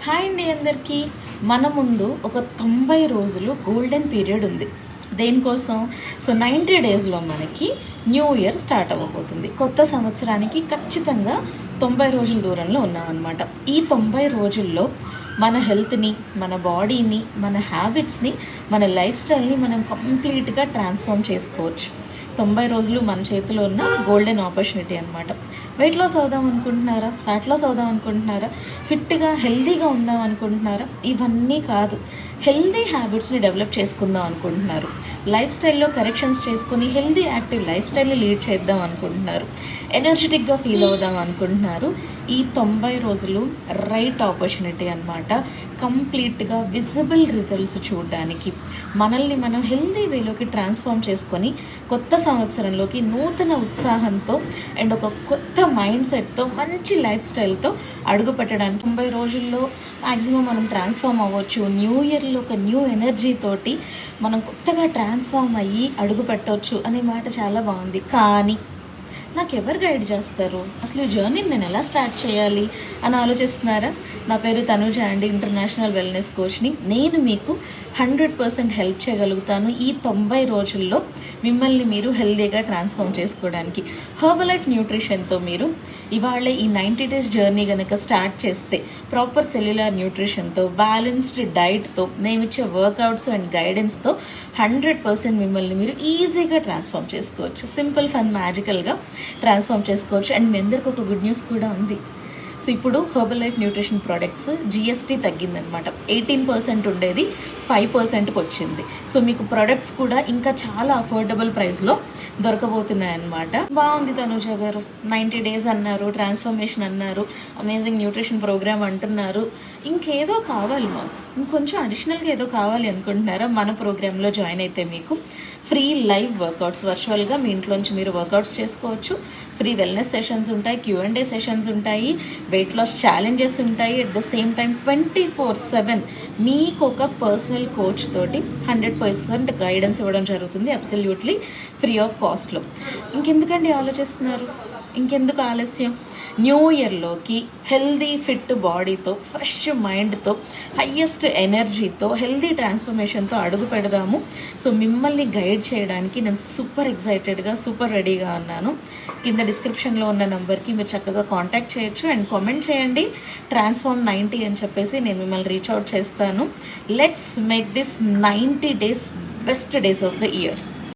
Hi అండి అందరికీ. మన ముందు ఒక 90 రోజులు గోల్డెన్ పీరియడ్ ఉంది. దేనికోసం? సో 90 డేస్లో మనకి న్యూ ఇయర్ స్టార్ట్ అవ్వబోతుంది. కొత్త సంవత్సరానికి ఖచ్చితంగా 90 రోజుల దూరంలో ఉన్నామన్నమాట. ఈ 90 రోజుల్లో మన హెల్త్ని, మన బాడీని, మన హ్యాబిట్స్ని, మన లైఫ్ స్టైల్ని మనం కంప్లీట్గా ట్రాన్స్ఫార్మ్ చేసుకోవచ్చు. 90 రోజులు మన చేతిలో ఉన్న గోల్డెన్ ఆపర్చునిటీ అనమాట. వెయిట్ లాస్ అవుదాం అనుకుంటున్నారా? ఫ్యాట్ లాస్ అవుదాం అనుకుంటున్నారా? ఫిట్గా హెల్తీగా ఉందాం అనుకుంటున్నారా? ఇవన్నీ కాదు, హెల్తీ హ్యాబిట్స్ని డెవలప్ చేసుకుందాం అనుకుంటున్నారు. లైఫ్ స్టైల్లో కరెక్షన్స్ చేసుకుని హెల్తీ యాక్టివ్ లైఫ్ స్టైల్ని లీడ్ చేద్దాం అనుకుంటున్నారు. ఎనర్జెటిక్గా ఫీల్ అవుదాం అనుకుంటున్నారు. ఈ 90 రోజులు రైట్ ఆపర్చునిటీ అనమాట. కంప్లీట్గా విజిబుల్ రిజల్ట్స్ చూడడానికి, మనల్ని మనం హెల్తీ వేలోకి ట్రాన్స్ఫార్మ్ చేసుకొని కొత్త సంవత్సరంలోకి నూతన ఉత్సాహంతో అండ్ ఒక కొత్త మైండ్ సెట్తో మంచి లైఫ్ స్టైల్తో అడుగు పెట్టడానికి 90 రోజుల్లో మ్యాక్సిమం మనం ట్రాన్స్ఫార్మ్ అవ్వచ్చు. న్యూ ఇయర్లో ఒక న్యూ ఎనర్జీ తోటి మనం కొత్తగా ట్రాన్స్ఫార్మ్ అయ్యి అడుగు పెట్టవచ్చు అనే మాట చాలా బాగుంది. కానీ నాకు ఎవరు గైడ్ చేస్తారు? అసలు ఈ జర్నీని నేను ఎలా స్టార్ట్ చేయాలి అని ఆలోచిస్తున్నారా? నా పేరు తనుజ అండి, ఇంటర్నేషనల్ వెల్నెస్ కోచ్ని. నేను మీకు 100% హెల్ప్ చేయగలుగుతాను ఈ 90 రోజుల్లో మిమ్మల్ని మీరు హెల్తీగా ట్రాన్స్ఫార్మ్ చేసుకోవడానికి. హెర్బలైఫ్ న్యూట్రిషన్తో మీరు ఇవాళ ఈ 90 డేస్ జర్నీ కనుక స్టార్ట్ చేస్తే, ప్రాపర్ సెల్యులర్ న్యూట్రిషన్తో, బ్యాలెన్స్డ్ డైట్తో, మేమిచ్చే వర్కౌట్స్ అండ్ గైడెన్స్తో 100% మిమ్మల్ని మీరు ఈజీగా ట్రాన్స్ఫార్మ్ చేసుకోవచ్చు. సింపుల్, ఫన్, మ్యాజికల్గా ట్రాన్స్ఫార్మ్ చేసుకోవచ్చు. అండ్ మీ అందరికి ఒక గుడ్ న్యూస్ కూడా ఉంది. సో ఇప్పుడు Herbalife nutrition products GST తగ్గిందనమాట. 18% ఉండేది 5%కి వచ్చింది. సో మీకు ప్రొడక్ట్స్ కూడా ఇంకా చాలా అఫోర్డబుల్ ప్రైస్లో దొరకబోతున్నాయి అన్నమాట. బాగుంది తనుజ గారు, 90 డేస్ అన్నారు, ట్రాన్స్ఫర్మేషన్ అన్నారు, అమేజింగ్ న్యూట్రిషన్ ప్రోగ్రామ్ అంటున్నారు. ఇంకేదో కావాలి మాకు, ఇంకొంచెం అడిషనల్గా ఏదో కావాలి అనుకుంటున్నారా? మన ప్రోగ్రాంలో జాయిన్ అయితే మీకు ఫ్రీ లైవ్ వర్కౌట్స్, వర్చువల్గా మీ ఇంట్లోంచి మీరు వర్కౌట్స్ చేసుకోవచ్చు. ఫ్రీ వెల్నెస్ సెషన్స్ ఉంటాయి, Q&A సెషన్స్ ఉంటాయి, వెయిట్ లాస్ ఛాలెంజెస్ ఉంటాయి. అట్ ద సేమ్ టైం 24/7 మీకు ఒక పర్సనల్ కోచ్ తోటి 100% గైడెన్స్ ఇవ్వడం జరుగుతుంది, అబ్సల్యూట్లీ ఫ్రీ ఆఫ్ కాస్ట్లో. ఇంకెందుకండి ఆలోచిస్తున్నారు? ఇంకెందుకు ఆలస్యం? న్యూ ఇయర్లోకి హెల్దీ ఫిట్ బాడీతో, ఫ్రెష్ మైండ్తో, హయ్యెస్ట్ ఎనర్జీతో, హెల్దీ ట్రాన్స్ఫర్మేషన్తో అడుగు పెడదాము. సో మిమ్మల్ని గైడ్ చేయడానికి నేను సూపర్ ఎక్సైటెడ్గా, సూపర్ రెడీగా ఉన్నాను. కింద డిస్క్రిప్షన్లో ఉన్న నెంబర్కి మీరు చక్కగా కాంటాక్ట్ చేయొచ్చు అండ్ కామెంట్ చేయండి ట్రాన్స్ఫార్మ్ 90 అని చెప్పేసి. నేను మిమ్మల్ని రీచ్ అవుట్ చేస్తాను. Let's make this 90 days best days of the year.